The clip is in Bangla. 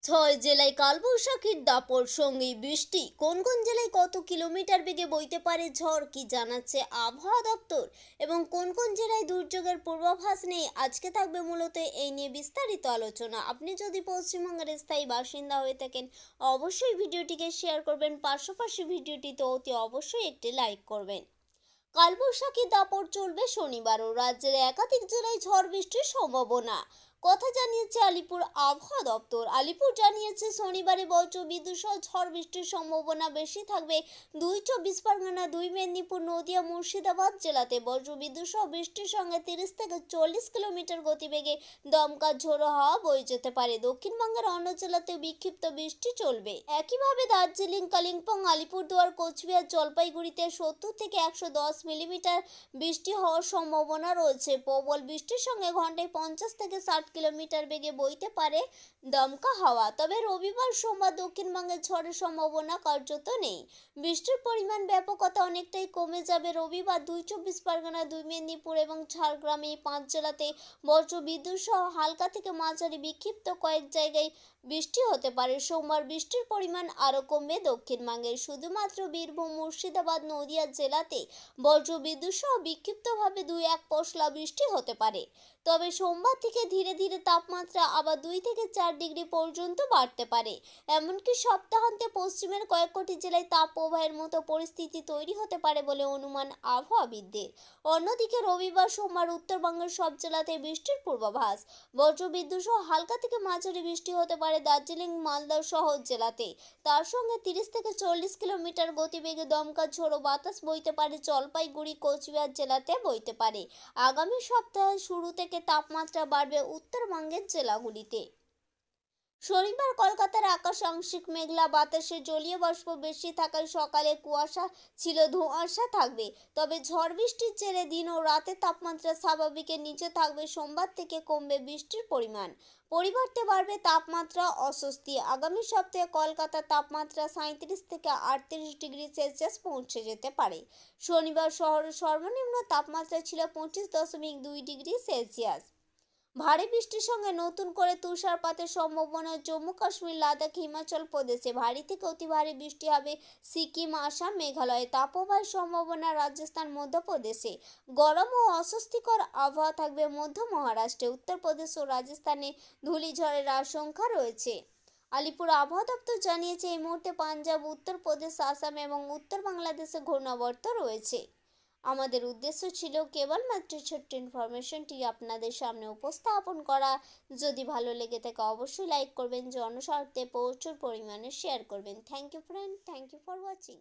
ছয় জেলায় কালবৈশাখীর দাপট, সঙ্গেই বৃষ্টি। কোন কোন জেলায় কত কিলোমিটার বেগে বইতে পারে ঝড়, কি জানাচ্ছে আবহাওয়া দপ্তর এবং কোন কোন জেলায় দুর্যোগের পূর্বাভাস নেই, আজকে থাকবে মূলত এই নিয়ে বিস্তারিত আলোচনা। আপনি যদি পশ্চিমবঙ্গের স্থায়ী বাসিন্দা হয়ে থাকেন, অবশ্যই ভিডিওটিকে শেয়ার করবেন, পাশাপাশি ভিডিওটিতে অতি অবশ্যই একটি লাইক করবেন। কালবৈশাখী দাপট চলবে শনিবারও, রাজ্যের একাধিক জেলায় ঝড় বৃষ্টির সম্ভাবনা কথা জানিয়েছে আলিপুর আবহাওয়া দপ্তর। আলিপুর জানিয়েছে শনিবারে বজ্রবিদ্যুৎ সহ ঝড় বৃষ্টির সম্ভাবনা বেশি থাকবে 2 চব্বিশ পরগনা, 2 মেদিনীপুর, নদিয়া, মুর্শিদাবাদ জেলাতে। বজ্রবিদ্যুৎ সহ বৃষ্টির সঙ্গে 30 থেকে 40 কিলোমিটার গতিবেগে দমকা ঝোড়ো হাওয়া বয়ে যেতে পারে। দক্ষিণবঙ্গের অন্য জেলাতেও বিক্ষিপ্ত বৃষ্টি চলবে। একইভাবে দার্জিলিং, কালিম্পং, আলিপুরদুয়ার, কোচবিহার, জলপাইগুড়িতে 70 থেকে 110 মিলিমিটার বৃষ্টি হওয়ার সম্ভাবনা রয়েছে। প্রবল বৃষ্টির সঙ্গে ঘন্টায় 50 থেকে 60 কিলোমিটার বেগে বইতে পারে দমকা হাওয়া। তবে রবিবার, সোমবার দক্ষিণবঙ্গে ঝড়ের সম্ভাবনা কার্যত নেই। বৃষ্টির পরিমাণ ব্যাপকতা অনেকটাই কমে যাবে। রবিবার 2 চব্বিশ পরগনা, 2 মেদিনীপুর এবং ঝাড়গ্রাম এই 5 জেলাতে বজ্রবিদ্যুৎ সহ হালকা থেকে মাঝারি বিক্ষিপ্ত কয়েক জায়গায় বৃষ্টি হতে পারে। সোমবার বৃষ্টির পরিমাণ আরও কমবে দক্ষিণবঙ্গে। শুধুমাত্র বীরভূম, মুর্শিদাবাদ, নদিয়া জেলাতে বজ্রবিদ্যুৎ সহ বিক্ষিপ্তভাবে 2-1 পশলা বৃষ্টি হতে পারে। তবে সোমবার থেকে ধীরে ধীরে তাপমাত্রা আবার 2 থেকে 4 ডিগ্রি পর্যন্ত বাড়তে পারে। এমনকি সপ্তাহান্তে পশ্চিমের কয়েক কোটি জেলায় তাপপ্রবাহের মতো পরিস্থিতি তৈরি হতে পারে বলে অনুমান আবহাওয়াবিদদের। অন্যদিকে রবিবার, সোমবার উত্তরবঙ্গের সব জেলাতে বৃষ্টির পূর্বাভাস। বজ্রবিদ্যুৎ সহ হালকা থেকে মাঝারি বৃষ্টি হতে পারে দার্জিলিং, মালদা সহ জেলাতে। তার সঙ্গে 30 থেকে 40 কিলোমিটার গতিবেগে দমকা ঝোড়ো বাতাস বইতে পারে জলপাইগুড়ি, কোচবিহার জেলাতে বইতে পারে। আগামী সপ্তাহের শুরু থেকে তাপমাত্রা বাড়বে উত্তরবঙ্গের জেলাগুলিতে। শনিবার কলকাতার আকাশ আংশিক মেঘলা, বাতাসে জলীয় বাষ্প বেশি থাকায় সকালে কুয়াশা ছিল, ধোঁয়াশা থাকবে। তবে ঝড় বৃষ্টির জেরে দিন ও রাতে তাপমাত্রা স্বাভাবিকের নিচে থাকবে। সোমবার থেকে কমবে বৃষ্টির পরিমাণ, পরিবর্তে বাড়বে তাপমাত্রা। অস্বস্তি। আগামী সপ্তাহে কলকাতার তাপমাত্রা 37 থেকে 38 ডিগ্রি সেলসিয়াস পৌঁছে যেতে পারে। শনিবার শহরের সর্বনিম্ন তাপমাত্রা ছিল 25.2 ডিগ্রি সেলসিয়াস। ভারী বৃষ্টির সঙ্গে নতুন করে তুষারপাতের সম্ভাবনা জম্মু কাশ্মীর, লাদাখ, হিমাচল প্রদেশে। ভারী থেকে অতি ভারী বৃষ্টি হবে সিকিম, আসাম, মেঘালয়ে। তাপপ্রবাহের সম্ভাবনা রাজস্থান, মধ্যপ্রদেশে। গরম ও অস্বস্তিকর আবহাওয়া থাকবে মধ্য মহারাষ্ট্রে। উত্তরপ্রদেশ ও রাজস্থানে ধূলিঝড়ের আশঙ্কা রয়েছে। আলিপুর আবহাওয়া দপ্তর জানিয়েছে এই মুহূর্তে পাঞ্জাব, উত্তরপ্রদেশ, আসাম এবং উত্তর বাংলাদেশে ঘূর্ণাবর্ত রয়েছে। আমাদের উদ্দেশ্য ছিল কেবলমাত্র ছোট্ট ইনফরমেশনটি আপনাদের সামনে উপস্থাপন করা। যদি ভালো লেগে থাকে অবশ্যই লাইক করবেন, জনস্বার্থে প্রচুর পরিমাণে শেয়ার করবেন। Thank you friend, thank you for watching.